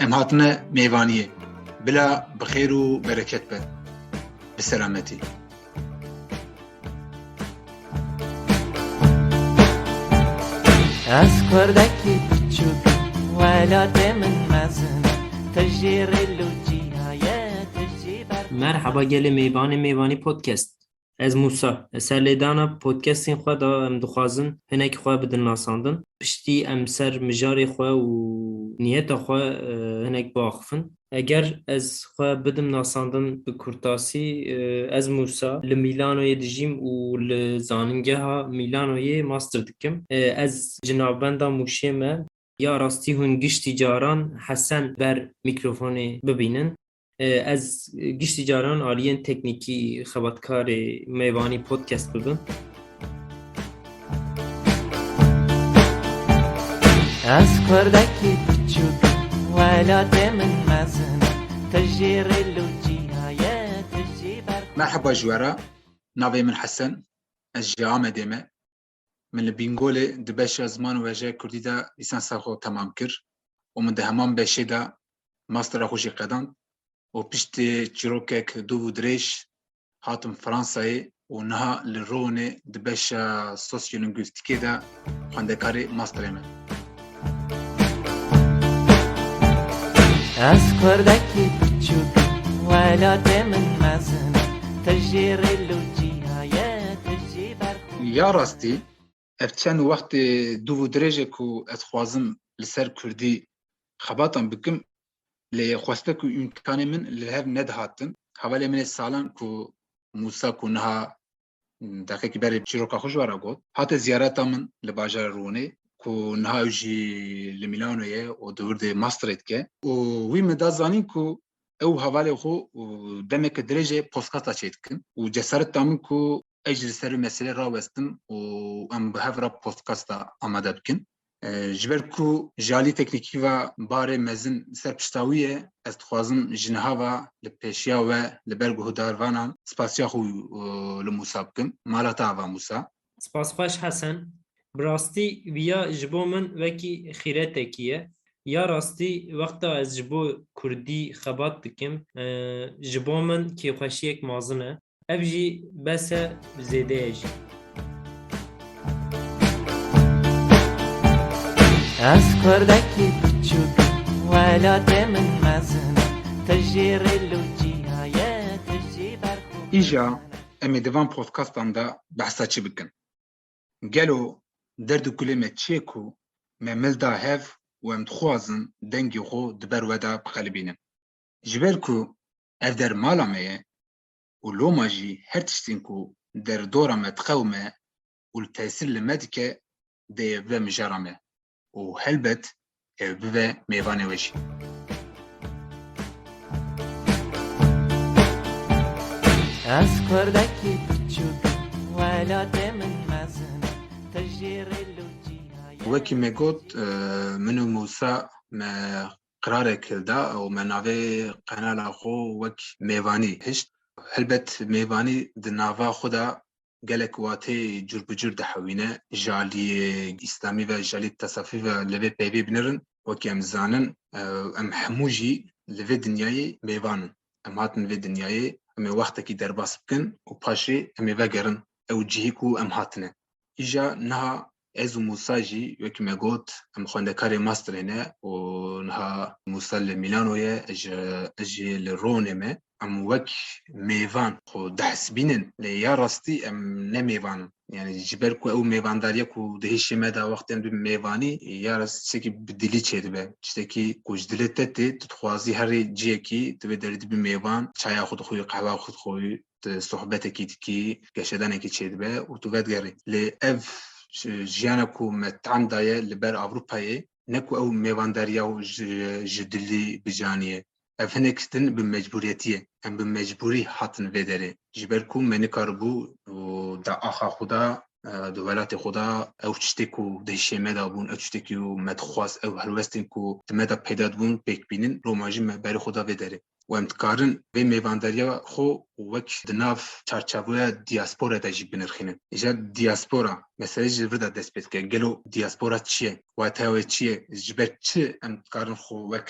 ام هاتنه میوانیه بلا بخیر و برکت به بسلامتی. از کردکی چوب ولات من مزن تجیر لوجی های تجیبر. مرحبا گل میوانی پودکست. از موسا سلیدانا پودکستین خود دا ام دخوازن هنک خواه بدن ناساندن پشتی ام سر مجاری خواه و نیت خواه هنک باخفن. اگر از خواه بدم ناساندن بکرتاسی از موسا لمیلانوی دجیم و لزاننگه ها میلانوی ماستر دکم از جنابنده موشیمه یا راستی هنگشتی جاران حسن بر میکروفون ببینن. از گشتی جاران آلین تکنیکی خباتکار میوانی پودکست ببین. از کردکی چوب ولات من مزن تجیر لوجی های تجیبر. مرحبا جوارا، ناوی من حسن از جامعه دیمه من لبینگول دبش زمان و وجه کردی دا لیسانس خو تمام کر و من ده همان بشه دا ماستر خوشی قدان و پشت چیروکک دو و دریش هاتم فرانسای و نها لرونه دبش سوسیولینگویستیکی دا خواندکاری ماستر من. از کردکی چوب ولات من مزن تجیر لوجی های تجیبر. یا راستی افتشان وقت دو و دریجه کو اتخوازم لسر کردی خباتم بکم لی خواسته کو امکان من لهر ندهاتن حوالی من سالان کو موسا کو نها دقیقی بری چیروکا خوش وارا گود حتی زیارتا من لباجار رونه کو نها جی لمیلانویه و دورد ماسترید که و وی مدازانین کو او حوالی خو دمک درجه پوسکاستا چید کن و جسارت تامن کو اجل سر مسئله را وستم و ام به هفرا پوسکاستا آماده بکن جبر کو جالی تکنیکی و بار مزن سر پشتاویه از خوازم جنها و لپیشیا و لبرگو هداروانان سپاسیا خو لموسا بکن مالاتا و موسا. سپاس خوش حسن. براستی ویا جبو من وکی خیرت کیه یا راستی وقتا از جبو کردی خبات دکم جبو من کی خوشی یک مازنه ابجی بس زیده اجی. از کردکی چوب ولات من مزن تجیر لوجی های تجیبر. ایجا امی دوان پودکاستان دا بحثا چی بکن گلو درد کلمه چی کو ممل دا هف و ام تخوازن دنگی خو دبر ودا بقلبینم جبر کو اف در مالا ميه و لوما جی هر تشتین کو در دورا متقومه و التأثير لمدكه دي ببه مجرمه و هلبت ببه ميوانه وشي. از کردکی چوب ولات من مزن تجیر لوجی های. وكي ما قلت منو موسى ما قرارك دا او ما ناوي قناة خو وك ميواني هشت هلبت ميواني دناوا خدا قالك واتي جر بجر دحوينه جالي اسلامي و جالي تصافي و لبي بيبي بنرن وكي ام زانن ام حموجي لبي دنياي ميوانن ام هاتن في دنياي ام وقتكي درباس بكن و باشي ام وگرن او جيكو ام هاتنه اجا نها از موسا جی وکی مگوت ام خواندکار ماستر هنه و نها موسا لمیلانویه اجی لرونه مه ام وک میوان خو دحس بینن لیا راستی ام نمیوان یعنی جبر کو او میوان داریا کو دهش مدا وقت ام میوانی یا راست کی بدلی چید به چتکی کوج دلته تخوازی هر جی کی تو درد به میوان چای خود خوی قهوه خود خوی صحبت کی گشدن کی چید به و تو ودگری ل اف جیانکو متعم دایه لبر أوروبایی نکو او میوانداریا و جدلی بجانیه افنکستن به مجبوریتیه هم به مجبوری حتن وداره جبرکو منکاربو و دا آخا خدا دولت خدا او چتیکو دهشه مدا بون او چتیکو مدخواست او هلوستین کو مدا پیداد بون پیک بینن روماجی بر خدا وداره و ام دکارن وی میوانداریا خو وک دناف چارچابویا دیاسپورا دا جی بنرخینن ایجا دیاسپورا مثلا جبردا دست پید که گلو دیاسپورا چیه و تاوی چیه جبر چه ام دکارن خو وک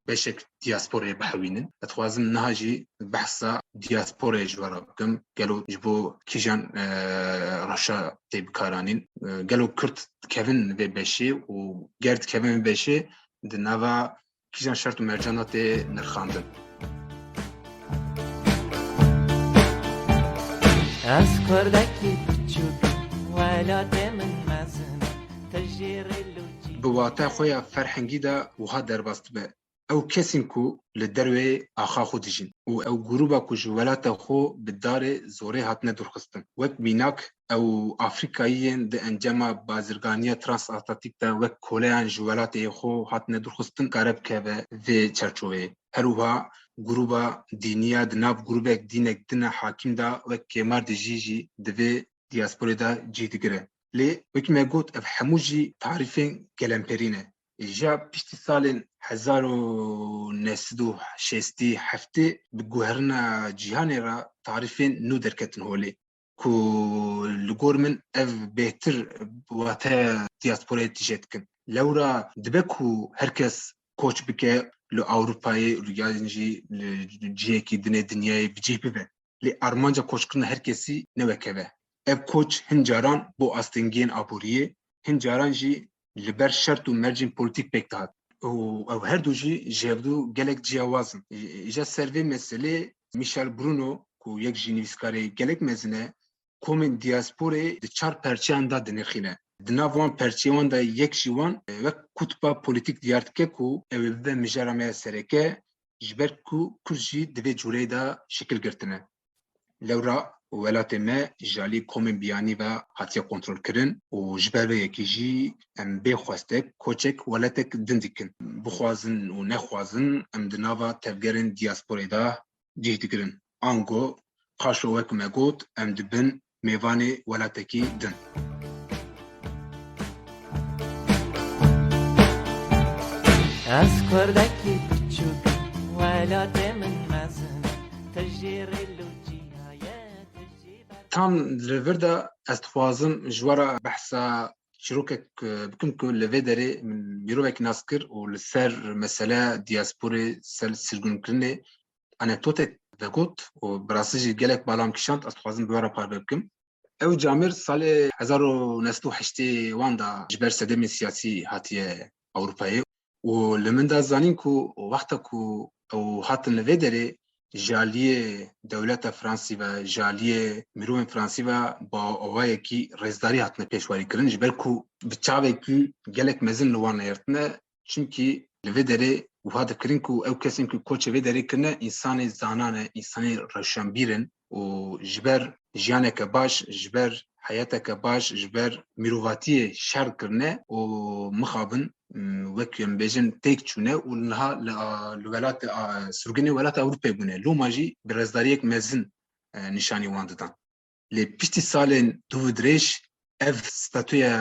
بشک دیاسپورا بحوینن اتخوازم نهاجی بحثا دیاسپورا جوارا بکم گلو جبو کیجان رشا تیب کارانین گلو کرد کevin ve beşi و گرد kevin beşi دناوا کیجان شرط و مرجانات نرخاندن از کردکی بچوک ولات من مزن تجیر لوجی بواتا خویا فرحنگی دا وها درباست به او کسین کو لدروی آخا خود جین و او گروبا کو جوالاتا خو بدار زوره هاتنه درخستن وک بیناک او افریقایین د انجام بازرگانیه ترانس اتلانتیک دا وک کولیان جوالاتا خو هاتنه درخستن قرب که و چرچوه هروها گروبا دینیا دناب گروبک دینک دنا حاکم دا وک کمار دجیجی دوی دیاسپوری دا جیدگره لی وک مگوت اف حموجی تعریفین گلمپرینه جا پشتی سالین 1967 بگوهرنا جیهانی را تعریفین نو درکتن هولی کو لگور من اف بهتر واتا دیاسپوری تیجت کن لورا دبکو هرکس کوچ بکه لو اوروپایی ریاضی جیکی دنیای بجیبه به لی آرمانجا کوچ کنه هرکسی نوکه ev koç hincaran bu astengên aboriyê hincaran jî li ber şert û mercên polîtîk pêk dihat û ew her du jî jevdû gelek ciyawazin îja ser vê meselê Michel Bruno ku yek jî nivîskarê gelek mezin e komên diasporê di çar perçeyan da dinirxîne di nav wan perçeyan da yek jî wan wek kutba polîtîk diyar dike ku ew ê bibe mijara me sereke ji ber ku Kurd jî divê cureyê da şekil girtine lewra welatê me jalî komên biyanî ve hatiye kontrol kirin û ji ber vê yekî jî em bê xwestek koçek weletek din dikin bixwazin û nexwazin em di nava tevgerên diasporê da cih dikirin ango paşo wek me got em dibin mêvanê welatekî din از کردکی بچوک ولات من مزن تجیر لوجی tam li vir de ez dixwazim ji were behsa çîrokek bikim ku li vê derê min mirovek nas kir û li ser mesele diasporê ser sirgûnkirinê anekdotek vegot û bi rastî jî gelek balam kişand ez dixwazim bi were parve bikim ew camir salê 1980 wan da ji ber sedemên siyasî hatiye Ewropayê û li min da zanîn ku wexta ku ew hatin li vê derê jaliyê dewleta Fransî ve jaliyê mirovên Fransî ve bawayekî rêzdarî hatine pêşwarîkirin ji ber ku bi çavekî gelek mezin li wan neyirtine çimkî li vê derê wiha dikirin ku ew kesên ku koçê vê derê kirine însanê zanan e însanê rewşenbîr in û ji ber jiyaneke baş ji ber heyeteke baş ji ber mirovatiyê şer kirine û mixabin wek em bêjin têk çûne û niha li welatê sirgûnê welata Ewropayê bûne loma jî bi rêzdariyek mezin nîşanî wan didan lê piştî salên du dirêj ev statûya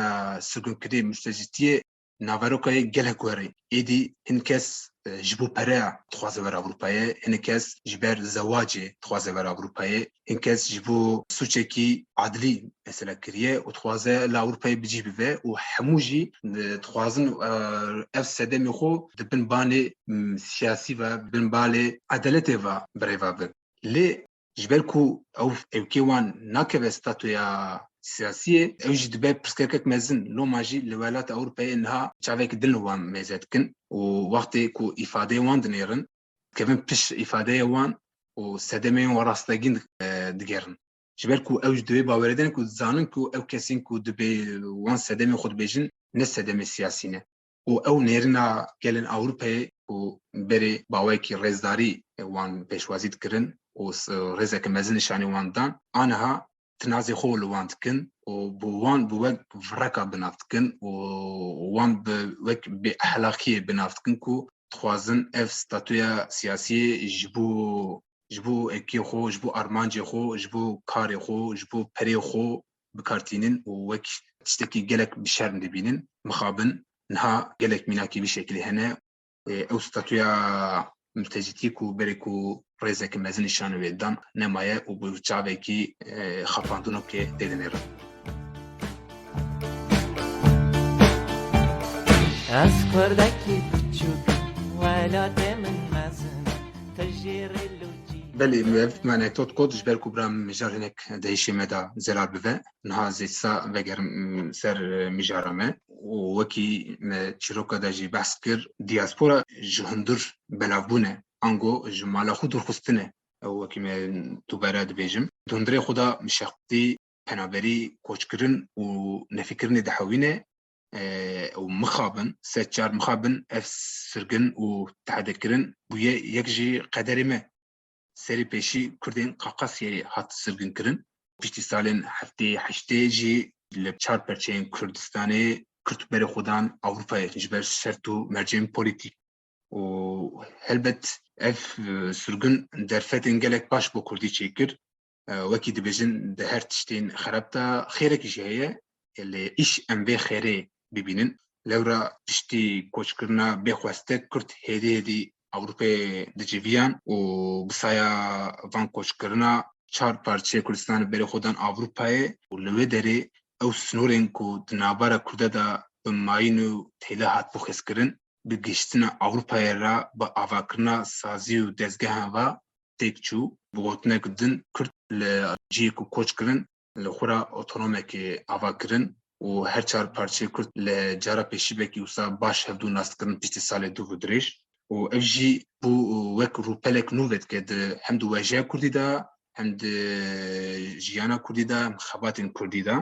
sirgûnkirî mûstecîtiyê naverokayê gelek were êdî hin kes ji bo pereya dixwaze were Ewropayê hin kes ji ber zewacê dixwaze were Ewropayê hin kes ji bo suçekî adilî mesela kiriye û dixwaze li Ewropayê bicî bibe û hemû jî dixwazin ev sedemê xwe di bin banê siyasî ve bin balê edaletê ve birêve bin lê ji ber ku ew evkê wan nakeve statûya siyasiyê ew jî dibe pirsgirêkek mezin loma jî li welata Ewropayê niha çavekî din li wan mêze dikin û wextê ku îfadeyê wan dinêrin kevin piş îfadeyê wan û sedemeyên wan rastegîn digerin ji ber ku ew ji divê bawerê din ku dizanin ku ew kesên ku dibe wan sedemê xwe dibêjin ne sedemê siyasî ne û ew nêrîna gelên Ewropayê û berê bawayekî rêzdarî wan pêşwazî dikirin û rêzeke mezin nîşanî wan dan aniha tinazê xwe li wan dikin û bi wan bi wek vireka binav dikin û wan bi wek bêexlaqiyê binav dikin ku dixwazin ev statûya siyasiyê ji bo ekê xwe ji bo armancê xwe ji bo karê xwe ji bo perê xwe bikartînin û wek tiştekî gelek bi şerm dibînin mixabin niha gelek mînakî vî şeklî hene ew statûya mültecî ku berê ku rêzeke mezin nîşan wê dan nemaye û bi çavekî xapandinokê tê dinêrin. از کردکی بچوک ولات من مزن تجیر لوجی Belê ev manektot kot ji ber ku bira mijar hinek deyişê me da zelal bibe niha zêsa vegerim ser mijara me û wekî me çîroka da jî behs kir diaspora ji hundir belavbûne ango ji mala xwe durxistine ew wekî me tu bera dibêjim di hundirê xwe da mişeqtî penaberî koçkirin û nefîkirinê dihewîne û mixabin sed çar mixabin ev sirgin û tehedekirin bûye yek jî qederê me serî pêşî Kurdên Qaqasyayê hat sirginkirin. Piştî salên heftê heştê jî li çar perçeyên Kurdistanê Kurd berê xwe dan Ewropayê ji ber şert û mercên polîtîk. û helbet ev sirgin derfetên gelek baş bo Kurdî çêkir. Wekî dibêjin di her tiştên xerab da xêrekî jî heye lê îş em vê xêrê bibînin. Lewra piştî koçkirina bêxwestek Kurd hêdî hêdî Avrupa'ya diciviyan û bisaya van koçkirina çar parçeyê Kurdistanê berê xwe dan Avrupayê û li wê derê ew snorên ku di navbera Kurda da bi mayîn û têle hatbû xezkirin bi gihiştina Avrupayê ra bi avakirina sazî û dezgehan ve têk çû bi gotinek din Kurd li ciyê ku koç kirin li xwe ra otonomekê avakirin û her çar parçeyê Kurd li cara pêşî vekî wisa baş hevdû naskirin piştî salê du û dirêj. û ev jî bû wek rûpelek nû vedike di hem di wejeya Kurdî da hem di jiyana Kurdî da hem xebatên Kurdî da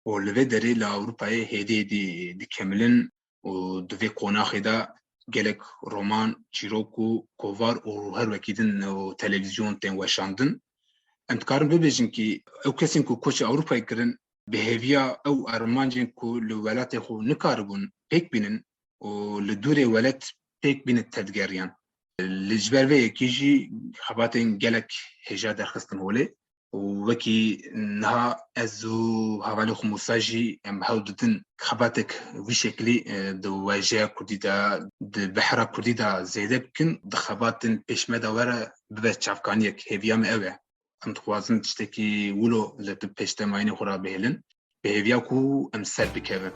û li vê derê li Ewropayê hêdî hêdî dikemilin û di vê qonaxê da gelek roman, çîrok û kovar û her wekî din û televîzyon tên weşandin. Em dikarin bibêjin kî ew kesên ku koçê Ewropayê kirin bi hêviya ew armancên ku li welatê xwe nikaribûn pêk bînin û li dûrê welat pêk bînin tedgeriyan. Li ji ber vê yekî jî xebatên gelek hêja derxistin holê û wekî niha ez û hevalê xwe Musa jî em hewl didin xebatek vî şeklî di wejeya Kurdî da di behra Kurdî da zêde bikin di xebatên pêşme de were bibe çavkaniyek hêviya me ew e. Em dixwazin tiştekî wilo li di pêştemayînê xwe ra bihêlin bi hêviya ku em ser bikevin.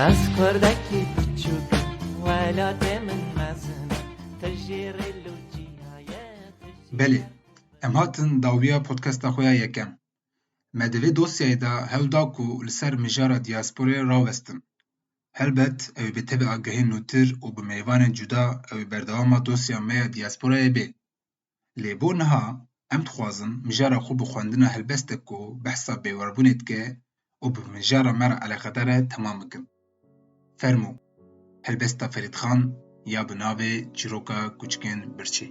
از کردکی بچوک ولات من مزن تجیر لوجی Belê, em hatin dawiya podcasta xwe ya yekem. Me di vê dosyayê da hewl da ku li ser mijara diasporayê rawestin. Helbet ew bi tevê agihiyên nûtir û bi mêvanên cuda ew berdewama dosya me ya diasporayê bê. Lê bo niha em dixwazin mijara xwe bi xwendina helbestek ku behsa bêwarbûnê dike û bi mijara me re eleqedar e temam bikin. Fermû, helbesta Ferîdxan ya bi navê Çîroka Kûçikên Birçî.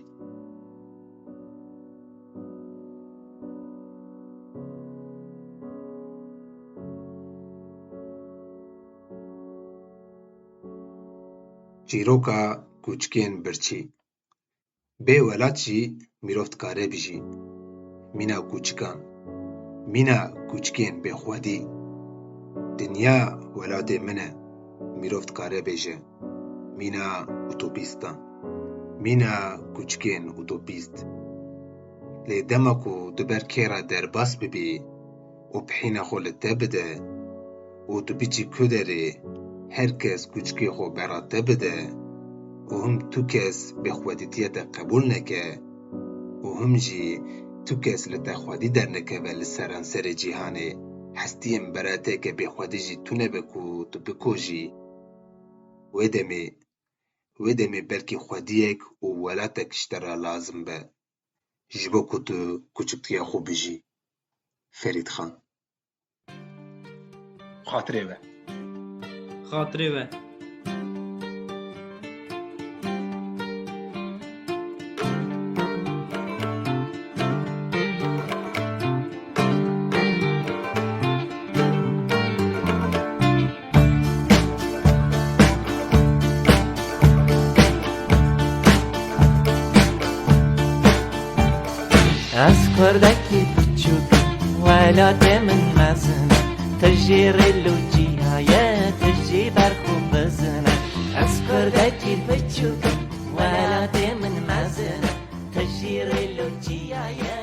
Çîroka Kûçikên Birçî bê welat jî mirov dikare bijî. Mîna kûçikan, mîna kûçikên bêxwedî. Dinya welatê min e, mirov dikare bêje. Mîna utopîstan, mîna kûçikên utopîst. Lê dema ku di ber kêra derbas bibî û pihîna xwe li te bide û tu biçî ku derê her kes kûçikê xwe bera te bide û him tu kes bêxwedîtiya te qebûl neke û him jî tu kes li te xwedî dernekeve li seranserê cîhanê hestiyên berateke bêxwedî jî tune be ku tu bikojî wê demê belkî xwediyek û welatek ji te re lazim be ji bo ku tu kûçiktiya xwe bijî. Ferîdxan. Xatirê ve. Xatirê ve. از کردکی بچوک ولات من مزن تجیر لوجی های تجی برخو ولات من مزنة تجير لوجيا